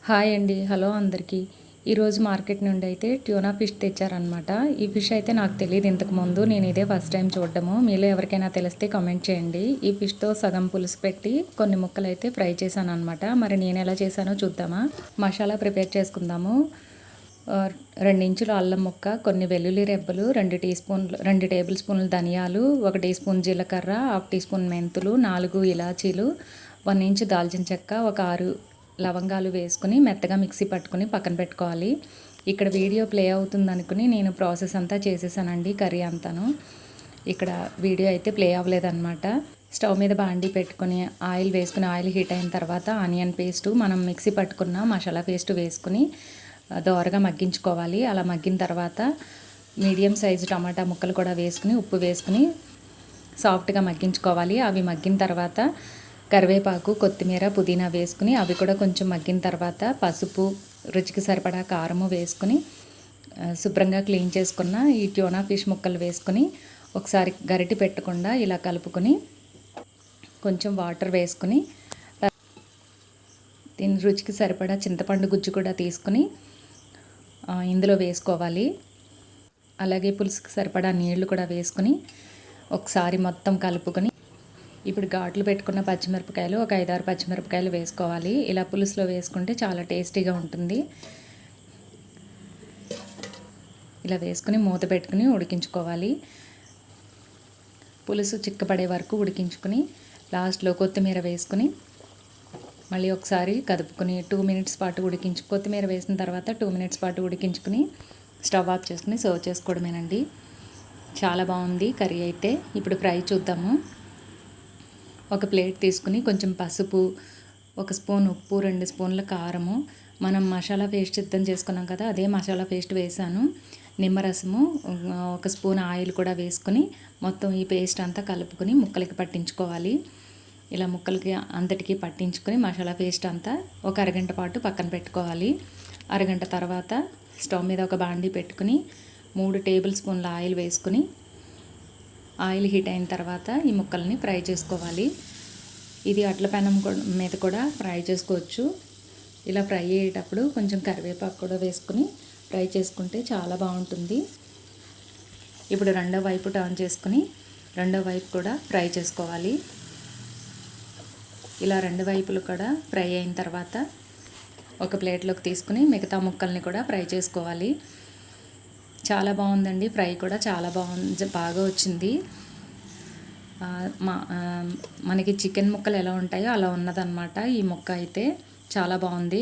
Hi అండి. Hello అందరికీ. ఈరోజు మార్కెట్ నుండి అయితే ట్యూనా ఫిష్ తెచ్చారనమాట. ఈ ఫిష్ అయితే నాకు తెలియదు ఇంతకుముందు. నేను ఇదే ఫస్ట్ టైం చూడడము. మీలో ఎవరికైనా తెలిస్తే కామెంట్ చేయండి. ఈ ఫిష్‌తో సగం పులుసు పెట్టి కొన్ని ముక్కలైతే ఫ్రై చేశాననమాట. మరి నేను ఎలా చేశానో చూద్దామా? మసాలా ప్రిపేర్ చేసుకుందాము. 2 ఇంచుల అల్లం ముక్క, కొన్ని వెల్లుల్లి రెబ్బలు, 2 టేబుల్ స్పూన్లు ధనియాలు, 1 టీ స్పూన్ జీలకర్ర, 1/2 టీ స్పూన్ మెంతులు, 4 ఇలాచీలు, 1 ఇంచు దాల్చిన చెక్క, ఒక 6 లవంగాలు వేసుకుని మెత్తగా మిక్సీ పట్టుకుని పక్కన పెట్టుకోవాలి. ఇక్కడ వీడియో ప్లే అవుతుంది అనుకుని నేను ప్రాసెస్ అంతా చేసేసానండి, కర్రీ అంతాను. ఇక్కడ వీడియో అయితే ప్లే అవ్వలేదన్నమాట. స్టవ్ మీద బాండీ పెట్టుకుని ఆయిల్ వేసుకుని ఆయిల్ హీట్ అయిన తర్వాత ఆనియన్ పేస్టు, మనం మిక్సీ పట్టుకున్న మసాలా పేస్టు వేసుకుని దోరగా మగ్గించుకోవాలి. అలా మగ్గిన తర్వాత మీడియం సైజు టమాటా ముక్కలు కూడా వేసుకుని ఉప్పు వేసుకుని సాఫ్ట్గా మగ్గించుకోవాలి. అవి మగ్గిన తర్వాత కరివేపాకు, కొత్తిమీర, పుదీనా వేసుకుని అవి కూడా కొంచెం మగ్గిన తర్వాత పసుపు, రుచికి సరిపడా కారము వేసుకుని శుభ్రంగా క్లీన్ చేసుకున్న ఈ ట్యూనా ఫిష్ ముక్కలు వేసుకుని ఒకసారి గరిటె పెట్టకుండా ఇలా కలుపుకొని కొంచెం వాటర్ వేసుకుని దీని రుచికి సరిపడా చింతపండు గుజ్జు కూడా తీసుకుని ఇందులో వేసుకోవాలి. అలాగే పులుసుకి సరిపడా నీళ్లు కూడా వేసుకుని ఒకసారి మొత్తం కలుపుకొని ఇప్పుడు ఘాట్లు పెట్టుకున్న పచ్చిమిరపకాయలు, ఒక 5-6 పచ్చిమిరపకాయలు వేసుకోవాలి. ఇలా పులుసులో వేసుకుంటే చాలా టేస్టీగా ఉంటుంది. ఇలా వేసుకుని మూత పెట్టుకుని ఉడికించుకోవాలి. పులుసు చిక్కపడే వరకు ఉడికించుకుని లాస్ట్లో కొత్తిమీర వేసుకుని మళ్ళీ ఒకసారి కదుపుకుని 2 మినిట్స్ పాటు కొత్తిమీర వేసిన తర్వాత 2 మినిట్స్ పాటు ఉడికించుకుని స్టవ్ ఆఫ్ చేసుకుని సర్వ్ చేసుకోవడమేనండి. చాలా బాగుంది కర్రీ అయితే. ఇప్పుడు ఫ్రై చూద్దాము. ఒక ప్లేట్ తీసుకుని కొంచెం పసుపు, 1 స్పూన్ ఉప్పు, 2 స్పూన్ల కారము, మనం మసాలా పేస్ట్ సిద్ధం చేసుకున్నాం కదా, అదే మసాలా పేస్ట్ వేసాను. నిమ్మరసము, 1 స్పూన్ ఆయిల్ కూడా వేసుకుని మొత్తం ఈ పేస్ట్ అంతా కలుపుకొని ముక్కలకి పట్టించుకోవాలి. ఇలా ముక్కలకి అంతటికీ పట్టించుకొని మసాలా పేస్ట్ అంతా ఒక అరగంట పాటు పక్కన పెట్టుకోవాలి. అరగంట తర్వాత స్టవ్ మీద ఒక బాండీ పెట్టుకుని 3 టేబుల్ స్పూన్ల ఆయిల్ వేసుకుని ఆయిల్ హీట్ అయిన తర్వాత ఈ ముక్కల్ని ఫ్రై చేసుకోవాలి. ఇది అట్ల పెనం మీద కూడా ఫ్రై చేసుకోవచ్చు. ఇలా ఫ్రై అయ్యేటప్పుడు కొంచెం కరివేపాకు కూడా వేసుకుని ఫ్రై చేసుకుంటే చాలా బాగుంటుంది. ఇప్పుడు రెండో వైపు టర్న్ చేసుకుని రెండో వైపు కూడా ఫ్రై చేసుకోవాలి. ఇలా 2 వైపులు కూడా ఫ్రై అయిన తర్వాత ఒక ప్లేట్లోకి తీసుకుని మిగతా ముక్కల్ని కూడా ఫ్రై చేసుకోవాలి. చాలా బాగుందండి. ఫ్రై కూడా చాలా బాగా వచ్చింది. మనకి చికెన్ ముక్కలు ఎలా ఉంటాయో అలా ఉన్నదన్నమాట. ఈ ముక్క అయితే చాలా బాగుంది.